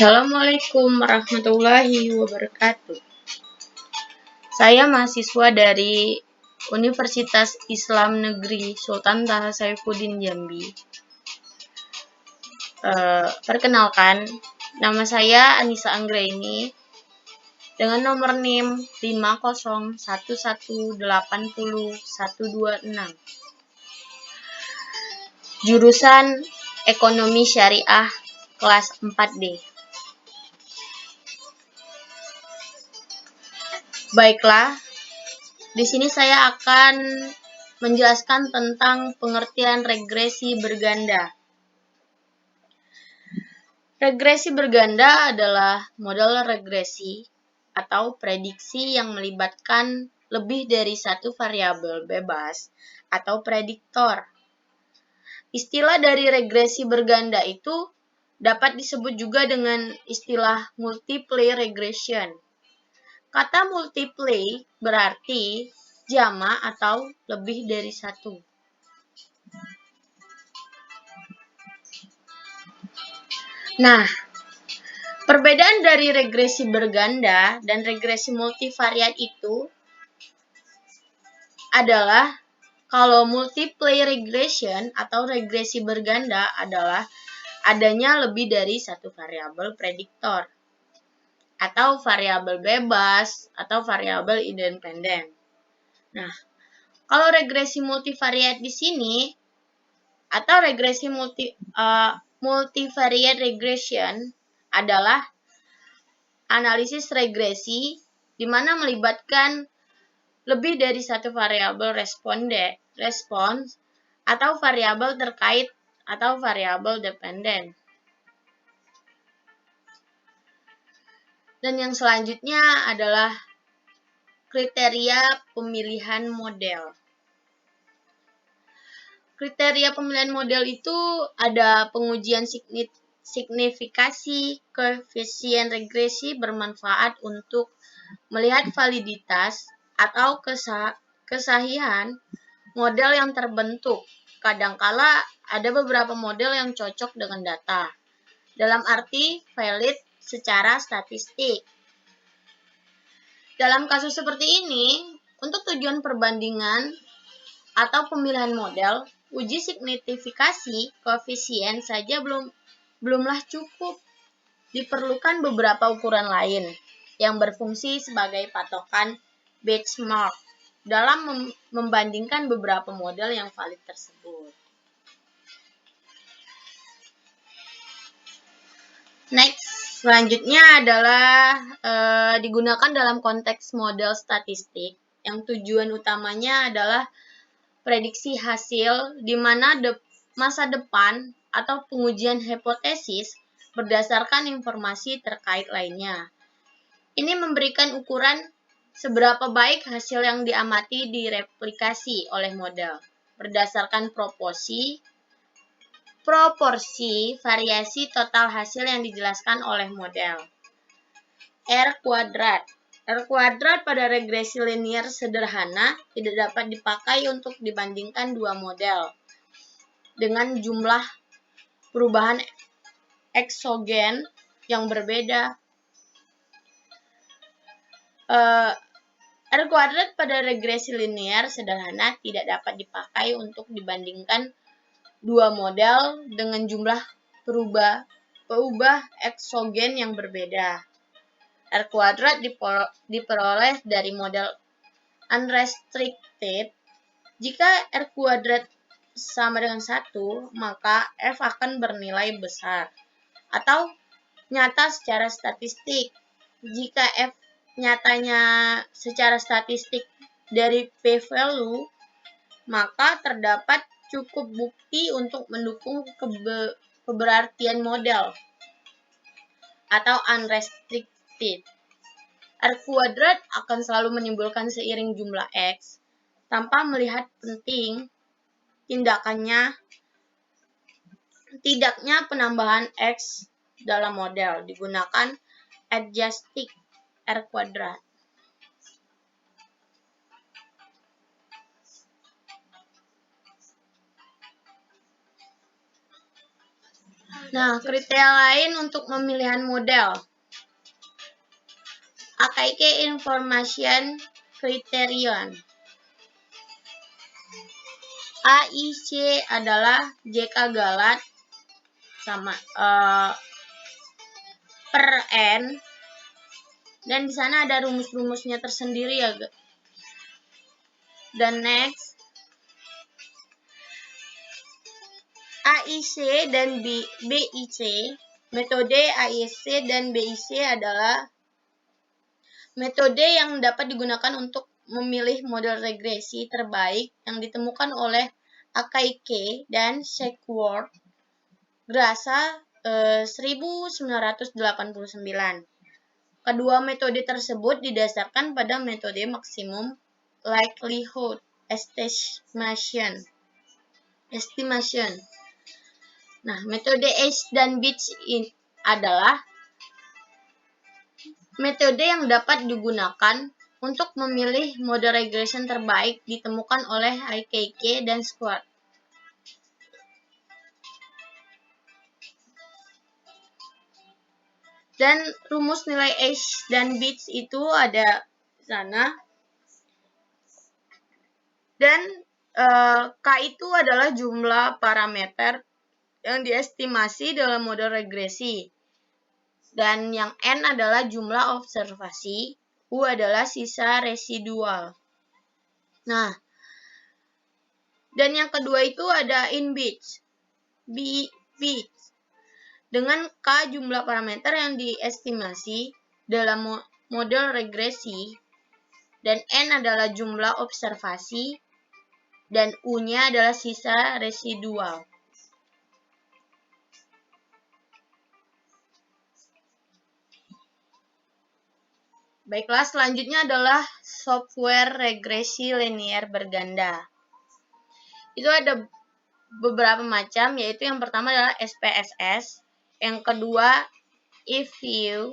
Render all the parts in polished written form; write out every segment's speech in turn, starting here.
Assalamualaikum warahmatullahi wabarakatuh. Saya mahasiswa dari Universitas Islam Negeri Sultan Taha Saifuddin Jambi. Perkenalkan, nama saya Anissa Anggraini dengan nomor NIM 501180126. Jurusan Ekonomi Syariah kelas 4D. Baiklah, di sini saya akan menjelaskan tentang pengertian regresi berganda. Regresi berganda adalah model regresi atau prediksi yang melibatkan lebih dari satu variabel bebas atau prediktor. Istilah dari regresi berganda itu dapat disebut juga dengan istilah multiply regression. Kata multiply berarti jama atau lebih dari satu. Nah, perbedaan dari regresi berganda dan regresi multivariat itu adalah kalau multiply regression atau regresi berganda adalah adanya lebih dari satu variabel prediktor atau variabel bebas atau variabel independen. Nah, kalau regresi multivariat di sini atau regresi multivariate regression adalah analisis regresi di mana melibatkan lebih dari satu variabel respons atau variabel terkait atau variabel dependen. Dan yang selanjutnya adalah kriteria pemilihan model. Kriteria pemilihan model itu ada pengujian signifikasi koefisien regresi bermanfaat untuk melihat validitas atau kesahihan model yang terbentuk. Kadangkala ada beberapa model yang cocok dengan data, dalam arti valid secara statistik. Dalam kasus seperti ini, untuk tujuan perbandingan atau pemilihan model, uji signifikasi koefisien saja belumlah cukup. Diperlukan beberapa ukuran lain yang berfungsi sebagai patokan benchmark dalam membandingkan beberapa model yang valid tersebut. Next, selanjutnya adalah digunakan dalam konteks model statistik yang tujuan utamanya adalah prediksi hasil di mana masa depan atau pengujian hipotesis berdasarkan informasi terkait lainnya. Ini memberikan ukuran seberapa baik hasil yang diamati direplikasi oleh model berdasarkan proporsi variasi total hasil yang dijelaskan oleh model. R kuadrat pada regresi linear sederhana tidak dapat dipakai untuk dibandingkan dua model dengan jumlah perubahan eksogen yang berbeda. R kuadrat pada regresi linear sederhana tidak dapat dipakai untuk dibandingkan dua model dengan jumlah peubah eksogen yang berbeda. R kuadrat diperoleh dari model unrestricted. Jika R kuadrat sama dengan 1, maka F akan bernilai besar atau nyata secara statistik. Jika F nyatanya secara statistik dari p-value, maka terdapat cukup bukti untuk mendukung keberartian model atau unrestricted. R kuadrat akan selalu menimbulkan seiring jumlah X tanpa melihat penting tidaknya penambahan X dalam model digunakan adjusting R kuadrat. Nah, kriteria lain untuk pemilihan model. AKIK Information Criterion. AIC adalah JK Galat sama per N, dan di sana ada rumus-rumusnya tersendiri ya. Dan next, AIC dan BIC. Metode AIC dan BIC adalah metode yang dapat digunakan untuk memilih model regresi terbaik yang ditemukan oleh AKIK dan Shackworth Grasa 1989. Kedua metode tersebut didasarkan pada metode maksimum likelihood estimation. Nah, metode ACE dan BIC adalah metode yang dapat digunakan untuk memilih model regression terbaik ditemukan oleh AKIK dan Shackworth. Dan rumus nilai ACE dan BIC itu ada di sana. Dan K itu adalah jumlah parameter yang diestimasi dalam model regresi. Dan yang N adalah jumlah observasi, U adalah sisa residual. Nah, dan yang kedua itu ada in BIC. Dengan K jumlah parameter yang diestimasi dalam model regresi, dan N adalah jumlah observasi, dan U-nya adalah sisa residual. Baiklah, selanjutnya adalah software regresi linear berganda. Itu ada beberapa macam, yaitu yang pertama adalah SPSS, yang kedua eView,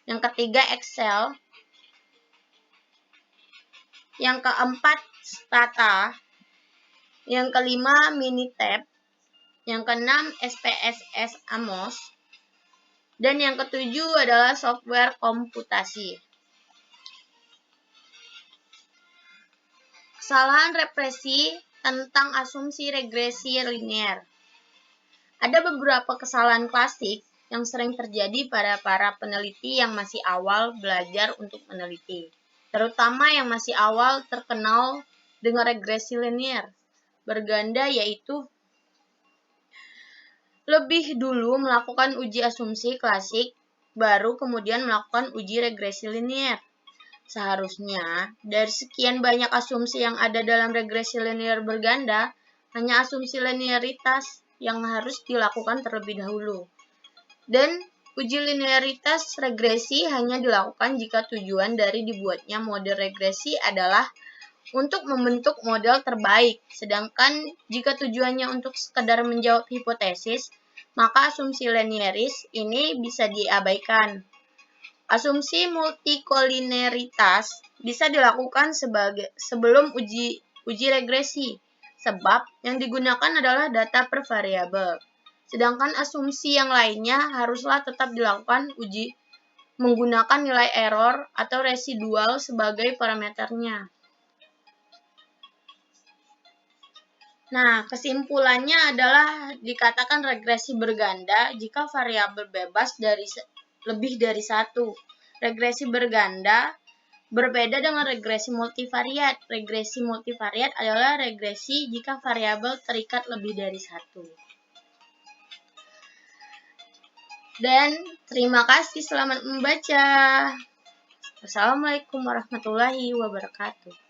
yang ketiga Excel, yang keempat Stata, yang kelima Minitab, yang keenam SPSS Amos, dan yang ketujuh adalah software komputasi. Kesalahan represi tentang asumsi regresi linear. Ada beberapa kesalahan klasik yang sering terjadi pada para peneliti yang masih awal belajar untuk meneliti, terutama yang masih awal terkenal dengan regresi linear berganda, yaitu lebih dulu melakukan uji asumsi klasik, baru kemudian melakukan uji regresi linear. Seharusnya, dari sekian banyak asumsi yang ada dalam regresi linear berganda, hanya asumsi linearitas yang harus dilakukan terlebih dahulu. Dan uji linearitas regresi hanya dilakukan jika tujuan dari dibuatnya model regresi adalah untuk membentuk model terbaik. Sedangkan jika tujuannya untuk sekedar menjawab hipotesis, maka asumsi linearis ini bisa diabaikan. Asumsi multikolineritas bisa dilakukan sebelum uji regresi, sebab yang digunakan adalah data per variabel. Sedangkan asumsi yang lainnya haruslah tetap dilakukan uji menggunakan nilai error atau residual sebagai parameternya. Nah, kesimpulannya adalah dikatakan regresi berganda jika variabel bebas lebih dari satu. Regresi berganda berbeda dengan regresi multivariat. Regresi multivariat adalah regresi jika variabel terikat lebih dari satu. Dan terima kasih, selamat membaca. Wassalamualaikum warahmatullahi wabarakatuh.